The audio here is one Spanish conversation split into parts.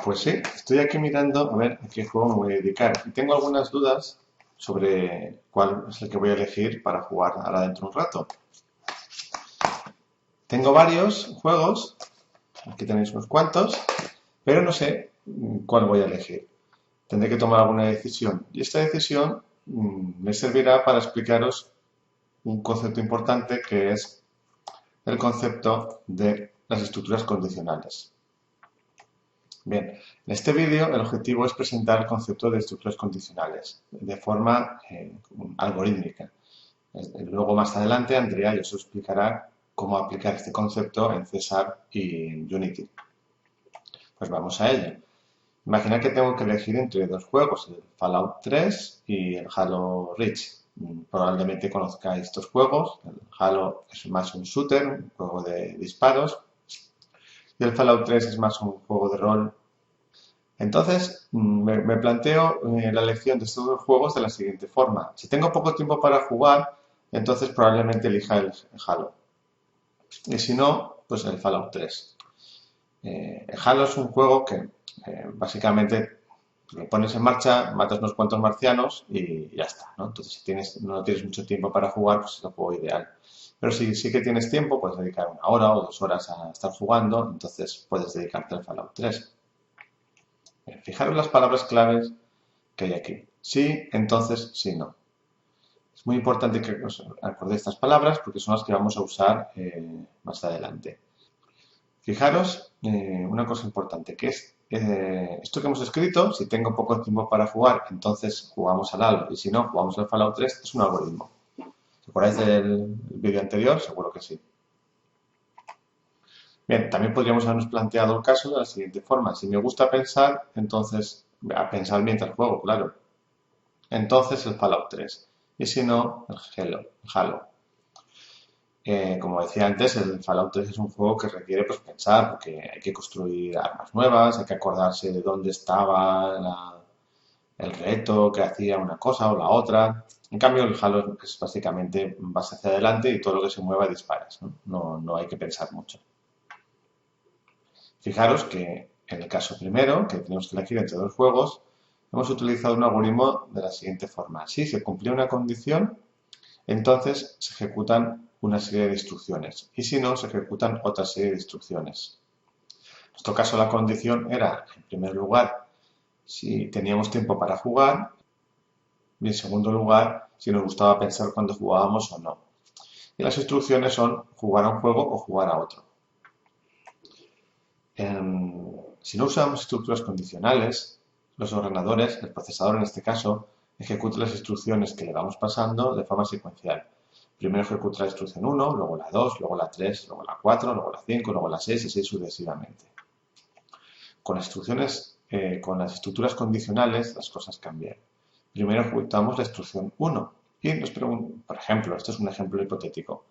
Pues sí, estoy aquí mirando a ver a qué juego me voy a dedicar. Y tengo algunas dudas sobre cuál es el que voy a elegir para jugar ahora dentro de un rato. Tengo varios juegos, aquí tenéis unos cuantos, pero no sé cuál voy a elegir. Tendré que tomar alguna decisión. Y esta decisión me servirá para explicaros un concepto importante que es el concepto de las estructuras condicionales. Bien, en este vídeo el objetivo es presentar el concepto de estructuras condicionales de forma algorítmica. Luego más adelante Andrea os explicará cómo aplicar este concepto en César y en Unity. Pues vamos a ello. Imaginad que tengo que elegir entre dos juegos, el Fallout 3 y el Halo Reach. Probablemente conozcáis estos juegos. El Halo es más un shooter, un juego de disparos, y el Fallout 3 es más un juego de rol. Entonces, me planteo la elección de estos dos juegos de la siguiente forma. Si tengo poco tiempo para jugar, entonces probablemente elija el Halo. Y si no, pues el Fallout 3. El Halo es un juego que básicamente lo pones en marcha, matas unos cuantos marcianos y ya está, ¿no? Entonces, si no tienes mucho tiempo para jugar, pues es el juego ideal. Pero si sí que tienes tiempo, puedes dedicar 1 hora o 2 horas a estar jugando, entonces puedes dedicarte al Fallout 3. Bien, fijaros las palabras claves que hay aquí. Sí, entonces, sí, no. Es muy importante que os acordéis estas palabras porque son las que vamos a usar más adelante. Fijaros una cosa importante, que es esto que hemos escrito, si tengo poco tiempo para jugar, entonces jugamos al Halo, y si no, jugamos al Fallout 3, es un algoritmo. ¿Os acordáis del vídeo anterior? Seguro que sí. Bien, también podríamos habernos planteado el caso de la siguiente forma. Si me gusta pensar, entonces, a pensar mientras juego, claro. Entonces el Fallout 3. Y si no, el Halo. Como decía antes, el Fallout 3 es un juego que requiere pues, pensar, porque hay que construir armas nuevas, hay que acordarse de dónde estaba el reto, que hacía una cosa o la otra. En cambio, el Halo es básicamente vas hacia adelante y todo lo que se mueva disparas. No hay que pensar mucho. Fijaros que en el caso primero, que tenemos que elegir entre dos juegos, hemos utilizado un algoritmo de la siguiente forma. Si se cumplía una condición, entonces se ejecutan una serie de instrucciones y si no, se ejecutan otra serie de instrucciones. En nuestro caso la condición era, en primer lugar, si teníamos tiempo para jugar y en segundo lugar, si nos gustaba pensar cuando jugábamos o no. Y las instrucciones son jugar a un juego o jugar a otro. Si no usamos estructuras condicionales, los ordenadores, el procesador en este caso, ejecuta las instrucciones que le vamos pasando de forma secuencial. Primero ejecuta la instrucción 1, luego la 2, luego la 3, luego la 4, luego la 5, luego la 6 y así sucesivamente. Con las instrucciones, con las estructuras condicionales, las cosas cambian. Primero ejecutamos la instrucción 1 y nos preguntamos, por ejemplo, esto es un ejemplo hipotético.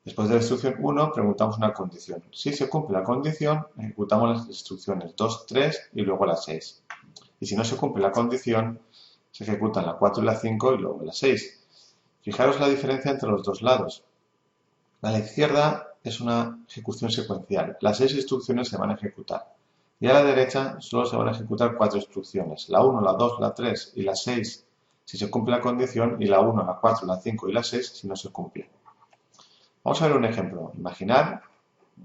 Después de la instrucción 1 preguntamos una condición. Si se cumple la condición, ejecutamos las instrucciones 2, 3 y luego la 6. Y si no se cumple la condición, se ejecutan la 4 y la 5 y luego la 6. Fijaros la diferencia entre los dos lados. A la izquierda es una ejecución secuencial. Las 6 instrucciones se van a ejecutar. Y a la derecha solo se van a ejecutar 4 instrucciones. La 1, la 2, la 3 y la 6 si se cumple la condición y la 1, la 4, la 5 y la 6 si no se cumple. Vamos a ver un ejemplo. Imaginar,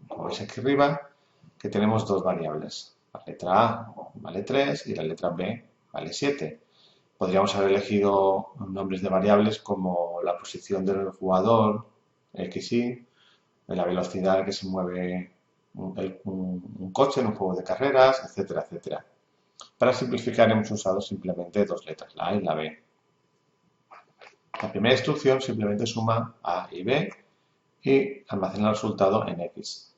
como veis aquí arriba, que tenemos dos variables. La letra A vale 3 y la letra B vale 7. Podríamos haber elegido nombres de variables como la posición del jugador, x, y, la velocidad a la que se mueve un coche en un juego de carreras, etcétera, etcétera. Para simplificar hemos usado simplemente dos letras, la A y la B. La primera instrucción simplemente suma A y B y almacena el resultado en X.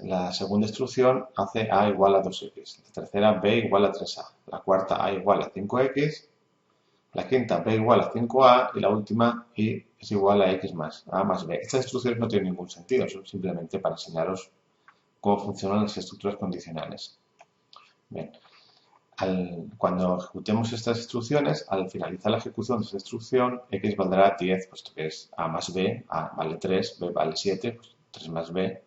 La segunda instrucción hace A igual a 2X, la tercera B igual a 3A, la cuarta A igual a 5X, la quinta B igual a 5A y la última Y es igual a X más A más B. Estas instrucciones no tienen ningún sentido, son simplemente para enseñaros cómo funcionan las estructuras condicionales. Bien, cuando ejecutemos estas instrucciones, al finalizar la ejecución de esta instrucción, X valdrá 10, puesto que es A más B, A vale 3, B vale 7, pues 3 más B,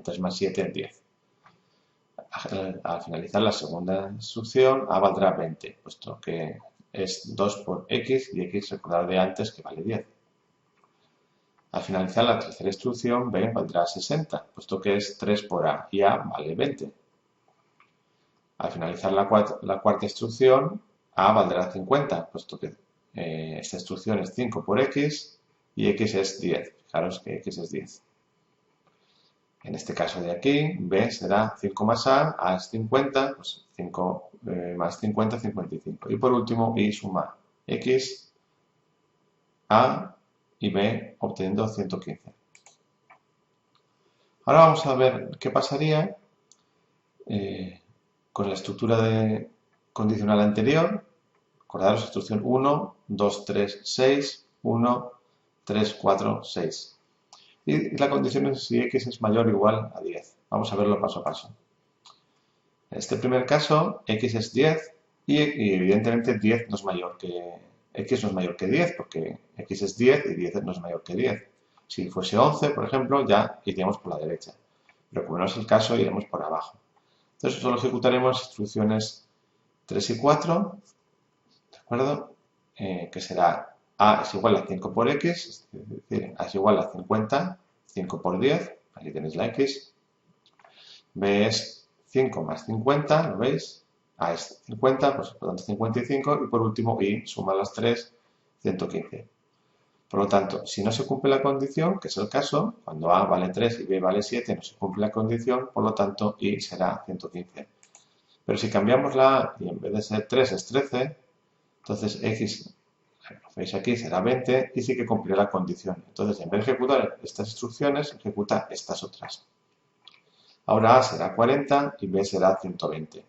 3 más 7, 10. al finalizar la segunda instrucción, A valdrá 20, puesto que es 2 por X y X, recordad de antes que vale 10. Al finalizar la tercera instrucción, B valdrá 60, puesto que es 3 por A y A vale 20. Al finalizar la cuarta instrucción, A valdrá 50, puesto que esta instrucción es 5 por X y X es 10. Fijaros que X es 10. En este caso de aquí, B será 5 más A es 50, pues 5 más 50, 55. Y por último, Y suma X, A y B, obteniendo 115. Ahora vamos a ver qué pasaría con la estructura de condicional anterior. Acordaros, instrucción 1, 2, 3, 6, 1, 3, 4, 6. Y la condición es si X es mayor o igual a 10. Vamos a verlo paso a paso. En este primer caso, X es 10 y evidentemente 10 no es mayor que X no es mayor que 10 porque X es 10 y 10 no es mayor que 10. Si fuese 11, por ejemplo, ya iríamos por la derecha. Pero como no es el caso, iremos por abajo. Entonces solo ejecutaremos instrucciones 3 y 4, ¿de acuerdo? Que será A es igual a 5 por X, es decir, A es igual a 50, 5 por 10, aquí tenéis la X. B es 5 más 50, ¿lo veis? A es 50, pues por lo tanto 55, y por último Y suma las 3, 115. Por lo tanto, si no se cumple la condición, que es el caso, cuando A vale 3 y B vale 7, no se cumple la condición, por lo tanto Y será 115. Pero si cambiamos la A y en vez de ser 3 es 13, entonces X, lo veis aquí, será 20 y sí que cumplirá la condición. Entonces, en vez de ejecutar estas instrucciones, ejecuta estas otras. Ahora A será 40 y B será 120.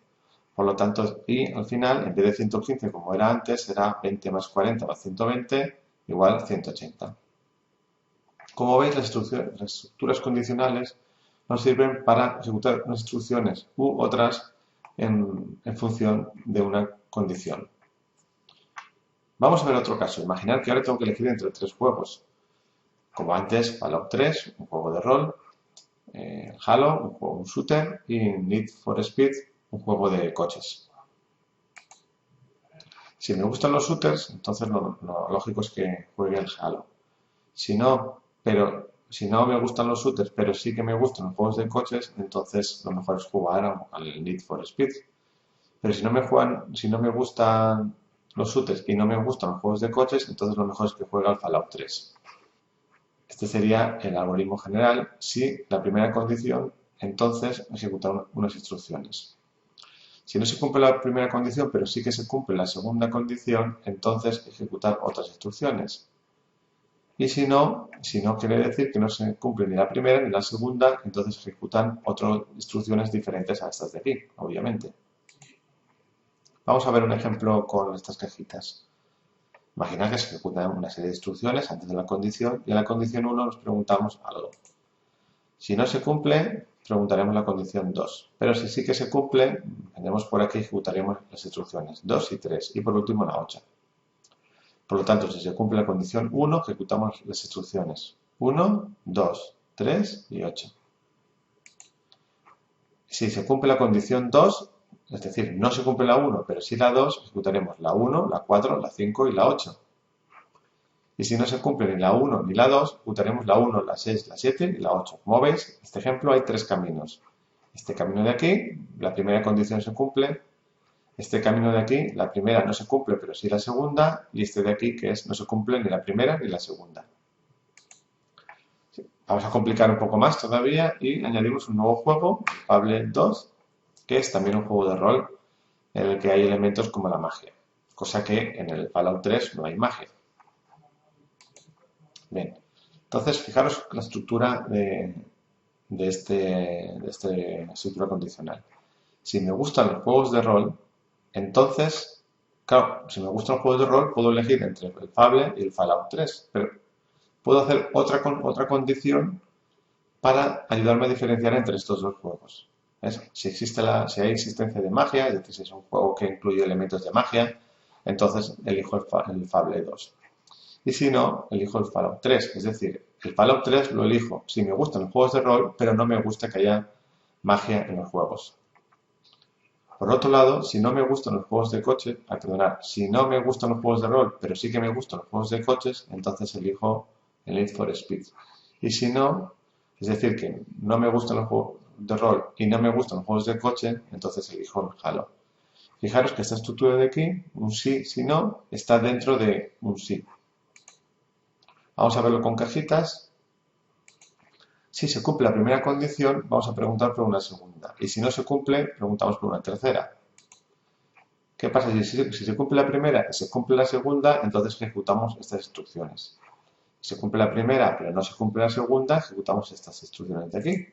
Por lo tanto, Y al final, en vez de 115 como era antes, será 20 más 40 más 120 igual 180. Como veis, las estructuras condicionales nos sirven para ejecutar unas instrucciones u otras en función de una condición. Vamos a ver otro caso. Imaginar que ahora tengo que elegir entre tres juegos. Como antes, Fallout 3, un juego de rol, Halo, un shooter, y Need for Speed, un juego de coches. Si me gustan los shooters, entonces lo lógico es que juegue el Halo. Si no me gustan los shooters, pero sí que me gustan los juegos de coches, entonces lo mejor es jugar al Need for Speed. Pero si no me gustan los shooters y no me gustan los juegos de coches, entonces lo mejor es que juegue al Fallout 3. Este sería el algoritmo general si la primera condición, entonces ejecutar unas instrucciones. Si no se cumple la primera condición, pero sí que se cumple la segunda condición, entonces ejecutar otras instrucciones. Y si no quiere decir que no se cumple ni la primera ni la segunda, entonces ejecutan otras instrucciones diferentes a estas de aquí, obviamente. Vamos a ver un ejemplo con estas cajitas. Imagina que se ejecutan una serie de instrucciones antes de la condición y en la condición 1 nos preguntamos algo. Si no se cumple, preguntaremos la condición 2. Pero si sí que se cumple, vendremos por aquí y ejecutaremos las instrucciones 2 y 3 y por último la 8. Por lo tanto, si se cumple la condición 1, ejecutamos las instrucciones 1, 2, 3 y 8. Si se cumple la condición 2, es decir, no se cumple la 1, pero sí la 2, ejecutaremos la 1, la 4, la 5 y la 8. Y si no se cumple ni la 1 ni la 2, ejecutaremos la 1, la 6, la 7 y la 8. Como veis, en este ejemplo hay tres caminos. Este camino de aquí, la primera condición se cumple. Este camino de aquí, la primera no se cumple, pero sí la segunda. Y este de aquí, que es no se cumple ni la primera ni la segunda. Vamos a complicar un poco más todavía y añadimos un nuevo juego, Fable 2, que es también un juego de rol en el que hay elementos como la magia, cosa que en el Fallout 3 no hay magia. Bien, entonces fijaros la estructura de esta estructura condicional. Si me gustan los juegos de rol, entonces, claro, si me gustan los juegos de rol, puedo elegir entre el Fable y el Fallout 3, pero puedo hacer otra condición para ayudarme a diferenciar entre estos dos juegos. Si hay existencia de magia, es decir, si es un juego que incluye elementos de magia, entonces elijo el Fable 2. Y si no, elijo el Fallout 3. Es decir, el Fallout 3 lo elijo si me gustan los juegos de rol, pero no me gusta que haya magia en los juegos. Por otro lado, si no me gustan los juegos de coches, si no me gustan los juegos de rol, pero sí que me gustan los juegos de coches, entonces elijo el Need for Speed. Y si no, es decir, que no me gustan los juegos de rol y no me gustan los juegos de coche, entonces elijo el Halo. Fijaros que esta estructura de aquí, un sí, si no, está dentro de un sí. Vamos a verlo con cajitas. Si se cumple la primera condición, vamos a preguntar por una segunda. Y si no se cumple, preguntamos por una tercera. ¿Qué pasa? Si se cumple la primera y se cumple la segunda, entonces ejecutamos estas instrucciones. Si se cumple la primera, pero no se cumple la segunda, ejecutamos estas instrucciones de aquí.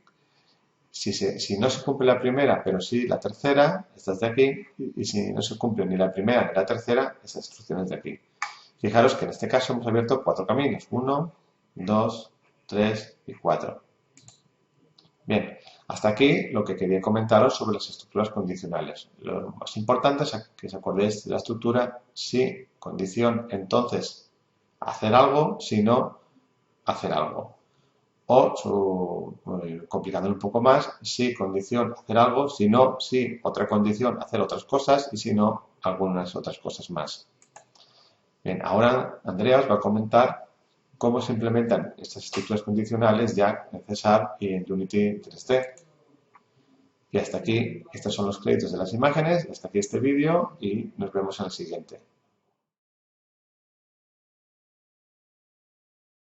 Si no se cumple la primera, pero sí la tercera, estas de aquí. Y si no se cumple ni la primera ni la tercera, estas instrucciones de aquí. Fijaros que en este caso hemos abierto 4 caminos. 1, 2, 3 y 4. Bien, hasta aquí lo que quería comentaros sobre las estructuras condicionales. Lo más importante es que os acordéis de la estructura si, condición, entonces, hacer algo, si no, hacer algo. O, complicándolo un poco más, si, condición, hacer algo, si no, si, otra condición, hacer otras cosas y si no, algunas otras cosas más. Bien, ahora Andrea os va a comentar cómo se implementan estas estructuras condicionales ya en César y en Unity 3D. Y hasta aquí, estos son los créditos de las imágenes, hasta aquí este vídeo y nos vemos en el siguiente.